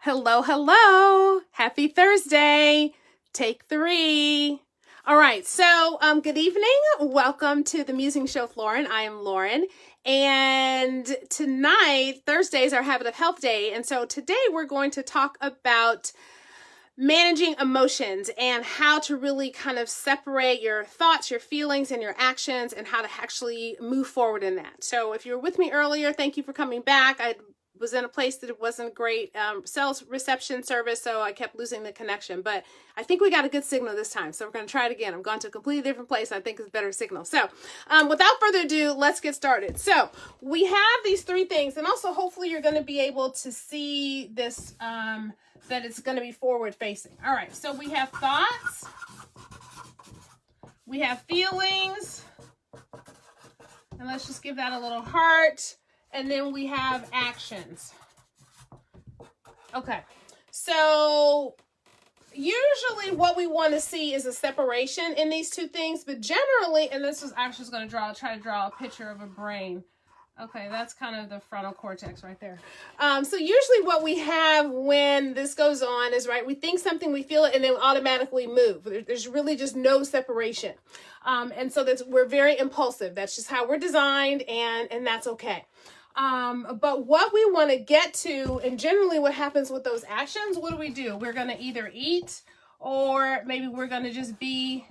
Hello, hello. Happy Thursday. Take 3. All right. So, good evening. Welcome to the Musings show with Lauryn. I am Lauryn. And tonight, Thursday is our Habit of Health Day. And so today we're going to talk about managing emotions and how to really kind of separate your thoughts, your feelings, and your actions, and how to actually move forward in that. So if you were with me earlier, thank you for coming back. I was in a place that it wasn't great sales reception service, so I kept losing the connection. But I think we got a good signal this time, so we're going to try it again. I'm going to a completely different place. I think it's better signal. So without further ado, let's get started. So we have these 3 things, and also hopefully you're going to be able to see this, that it's going to be forward facing. All right, so we have thoughts, we have feelings, and let's just give that a little heart. And then we have actions. Okay, so usually what we want to see is a separation in these 2 things, but generally, and this is actually going to try to draw a picture of a brain. Okay, that's kind of the frontal cortex right there. So usually what we have when this goes on is, right, we think something, we feel it, and then we automatically move. There's really just no separation. And so we're very impulsive. That's just how we're designed, and that's okay. But what we want to get to, and generally what happens with those actions, what do? We're going to either eat, or maybe we're going to just be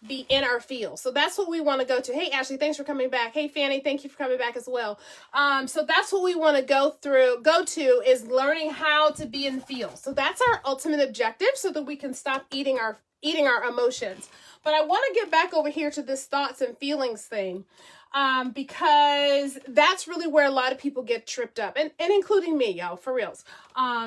in our feel. So that's what we want to go to. Hey, Ashley, thanks for coming back. Hey, Fanny, thank you for coming back as well. So that's what we want to go to is learning how to be in the feel. So that's our ultimate objective, so that we can stop eating our emotions. But I want to get back over here to this thoughts and feelings thing. Because that's really where a lot of people get tripped up, and including me, y'all, for reals.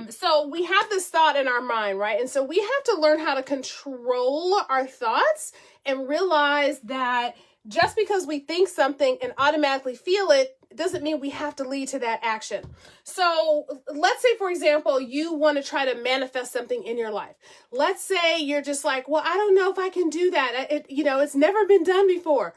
So we have this thought in our mind, right? And so we have to learn how to control our thoughts and realize that just because we think something and automatically feel it doesn't mean we have to lead to that action. So let's say, for example, you want to try to manifest something in your life. Let's say you're just like, well, I don't know if I can do that. It's never been done before.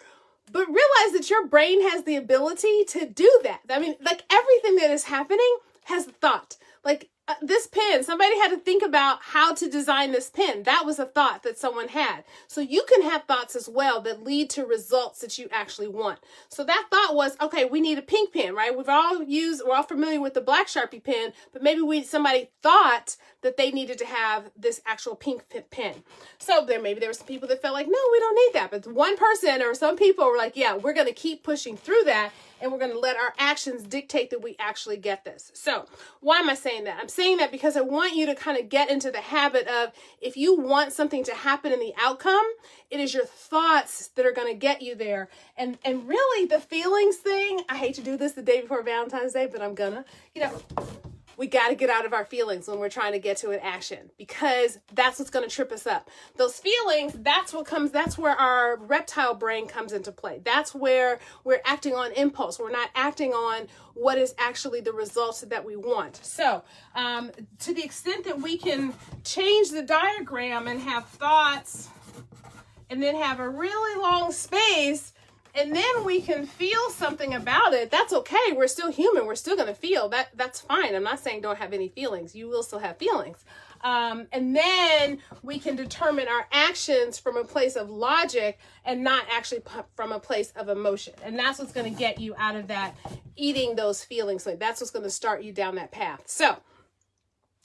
But realize that your brain has the ability to do that. I mean, like everything that is happening has thought. Like this pen, somebody had to think about how to design this pen. That was a thought that someone had. So you can have thoughts as well that lead to results that you actually want. So that thought was, okay, we need a pink pen, right? We're all familiar with the black Sharpie pen, but maybe somebody thought that they needed to have this actual pink pen. So maybe there were some people that felt like, no, we don't need that. But one person or some people were like, yeah, we're going to keep pushing through that, and we're going to let our actions dictate that we actually get this. So why am I saying that? I'm saying that because I want you to kind of get into the habit of, if you want something to happen in the outcome, it is your thoughts that are going to get you there. And really the feelings thing, I hate to do this the day before Valentine's Day, but I'm gonna, we got to get out of our feelings when we're trying to get to an action, because that's what's going to trip us up. Those feelings, that's where our reptile brain comes into play. That's where we're acting on impulse. We're not acting on what is actually the results that we want. So, to the extent that we can change the diagram and have thoughts and then have a really long space, and then we can feel something about it, that's okay. We're still human. We're still going to feel. That's fine. I'm not saying don't have any feelings. You will still have feelings. And then we can determine our actions from a place of logic and not actually from a place of emotion. And that's what's going to get you out of that eating those feelings. Like that's what's going to start you down that path. So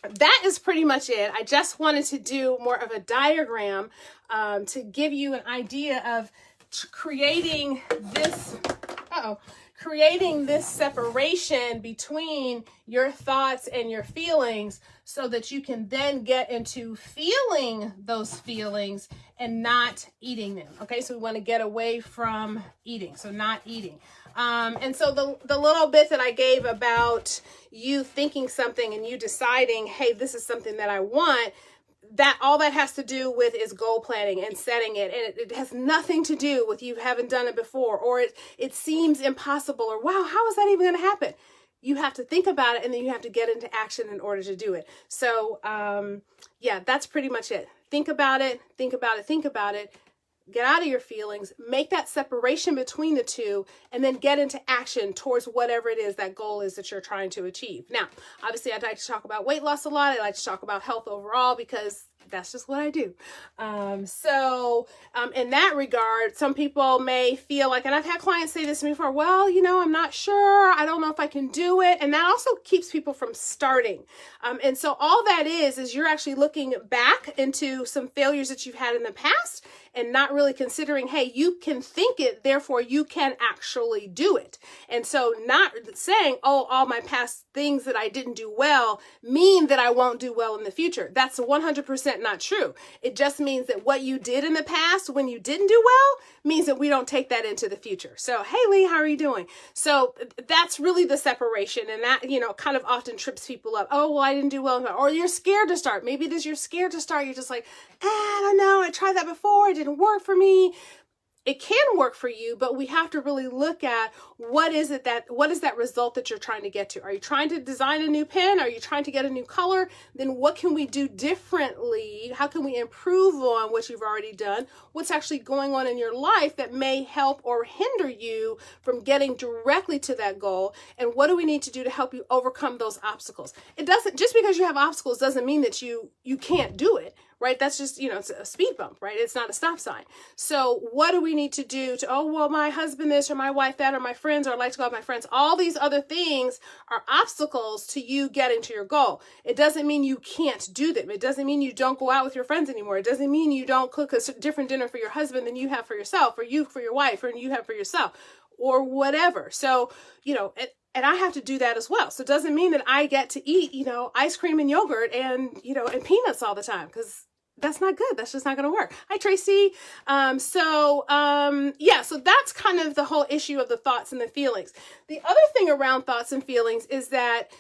that is pretty much it. I just wanted to do more of a diagram to give you an idea of creating this separation between your thoughts and your feelings, so that you can then get into feeling those feelings and not eating them. Okay, so we want to get away from eating, so not eating. And so the little bit that I gave about you thinking something and you deciding, hey, this is something that I want, that all that has to do with is goal planning and setting it. And it has nothing to do with you haven't done it before, or it seems impossible, or wow, how is that even going to happen? You have to think about it, and then you have to get into action in order to do it. So yeah, that's pretty much it. Think about it, think about it, think about it. get out of your feelings, make that separation between the two, and then get into action towards whatever it is that goal is that you're trying to achieve. Now, obviously, I'd like to talk about weight loss a lot. I like to talk about health overall because that's just what I do. In that regard, some people may feel like, and I've had clients say this to me before, well, I'm not sure. I don't know if I can do it. And that also keeps people from starting. And so all that is you're actually looking back into some failures that you've had in the past and not really considering, hey, you can think it, therefore you can actually do it. And so not saying, oh, all my past things that I didn't do well mean that I won't do well in the future. That's 100% not true. It just means that what you did in the past when you didn't do well means that we don't take that into the future. So, hey, Lee, how are you doing? So that's really the separation. And that, kind of often trips people up. Oh, well, I didn't do well. Or you're scared to start. Maybe it is you're scared to start. You're just like, I don't know. I tried that before. It didn't work for me. It can work for you, but we have to really look at what is that result that you're trying to get to? Are you trying to design a new pen? Are you trying to get a new color? Then what can we do differently? How can we improve on what you've already done? What's actually going on in your life that may help or hinder you from getting directly to that goal? And what do we need to do to help you overcome those obstacles? It doesn't, just because you have obstacles doesn't mean that you can't do it. Right? That's just, it's a speed bump, right? It's not a stop sign. So what do we need to do to, oh, well, my husband this, or my wife that, or my friends, or I like to go out with my friends. All these other things are obstacles to you getting to your goal. It doesn't mean you can't do them. It doesn't mean you don't go out with your friends anymore. It doesn't mean you don't cook a different dinner for your husband than you have for yourself, or you for your wife, or you have for yourself, or whatever. So, and I have to do that as well. So it doesn't mean that I get to eat, ice cream and yogurt and peanuts all the time, because that's not good. That's just not going to work. Hi, Tracy. So that's kind of the whole issue of the thoughts and the feelings. The other thing around thoughts and feelings is that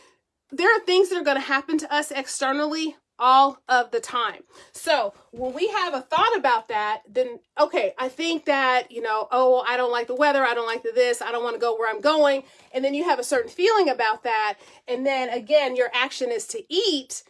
there are things that are going to happen to us externally all of the time. So when we have a thought about that, then, okay, I think that, oh, I don't like the weather. I don't like this. I don't want to go where I'm going. And then you have a certain feeling about that. And then again, your action is to eat.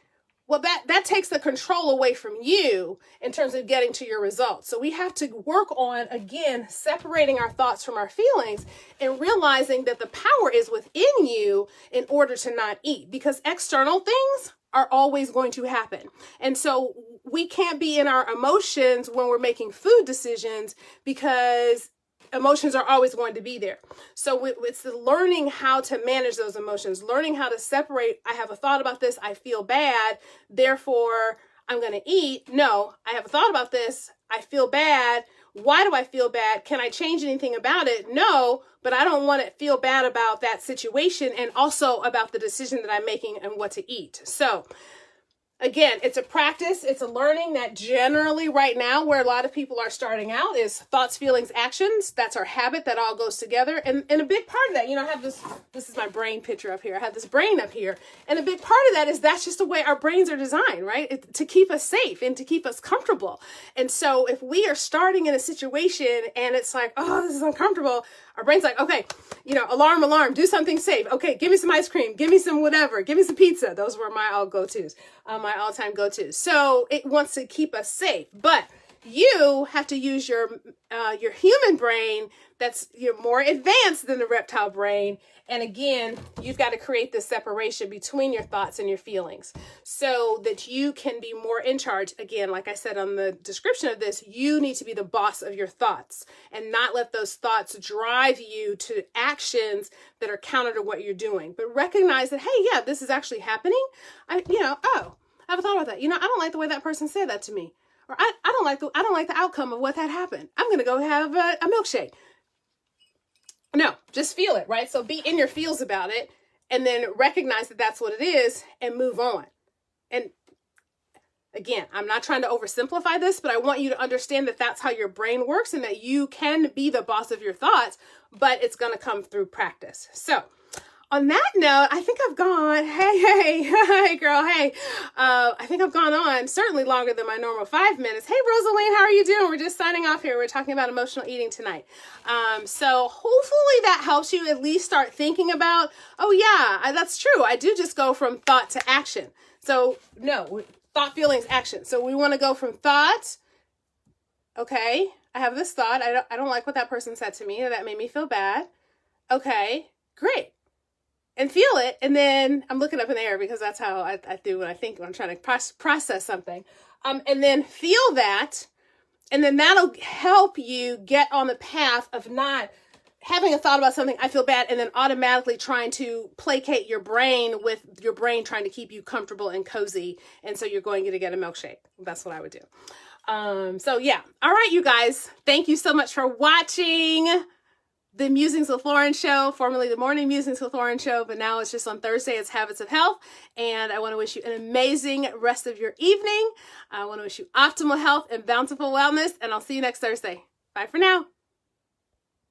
Well, that takes the control away from you in terms of getting to your results. So we have to work on, again, separating our thoughts from our feelings and realizing that the power is within you in order to not eat, because external things are always going to happen. And so we can't be in our emotions when we're making food decisions, because emotions are always going to be there. So it's the learning how to manage those emotions, learning how to separate. I have a thought about this. I feel bad. Therefore, I'm going to eat. No, I have a thought about this. I feel bad. Why do I feel bad? Can I change anything about it? No, but I don't want to feel bad about that situation and also about the decision that I'm making and what to eat. So again, it's a practice. It's a learning that generally right now, where a lot of people are starting out, is thoughts, feelings, actions. That's our habit. That all goes together. And a big part of that, I have this is my brain picture up here. I have this brain up here. And a big part of that is that's just the way our brains are designed, right? To keep us safe and to keep us comfortable. And so if we are starting in a situation and it's like, oh, this is uncomfortable, our brain's like, okay, alarm, do something safe. Okay, give me some ice cream. Give me some whatever. Give me some pizza. Those were my all-time go-tos. So it wants to keep us safe. But you have to use your human brain that's more advanced than the reptile brain. And again, you've got to create this separation between your thoughts and your feelings so that you can be more in charge. Again, like I said on the description of this, you need to be the boss of your thoughts and not let those thoughts drive you to actions that are counter to what you're doing. But recognize that, hey, yeah, this is actually happening. I have a thought about that. I don't like the way that person said that to me. Or I don't like the outcome of what that happened. I'm going to go have a milkshake. No, just feel it, right? So be in your feels about it and then recognize that that's what it is and move on. And again, I'm not trying to oversimplify this, but I want you to understand that that's how your brain works and that you can be the boss of your thoughts, but it's going to come through practice. So on that note, I think I've gone, hey, girl, hey. I think I've gone on certainly longer than my normal 5 minutes. Hey, Rosaline, how are you doing? We're just signing off here. We're talking about emotional eating tonight. So hopefully that helps you at least start thinking about, oh yeah, that's true. I do just go from thought to action. So no, thought, feelings, action. So we want to go from thought, okay, I have this thought. I don't like what that person said to me, or that made me feel bad. Okay, great. And feel it. And then I'm looking up in the air because that's how I do when I think, when I'm trying to process something. And then feel that. And then that'll help you get on the path of not having a thought about something, I feel bad, and then automatically trying to placate your brain with your brain trying to keep you comfortable and cozy. And so you're going to get a milkshake. That's what I would do. So yeah. All right, you guys. Thank you so much for watching the Musings with Lauryn show, formerly the Morning Musings with Lauryn show, but now it's just on Thursday. It's Habits of Health. And I want to wish you an amazing rest of your evening. I want to wish you optimal health and bountiful wellness, and I'll see you next Thursday. Bye for now.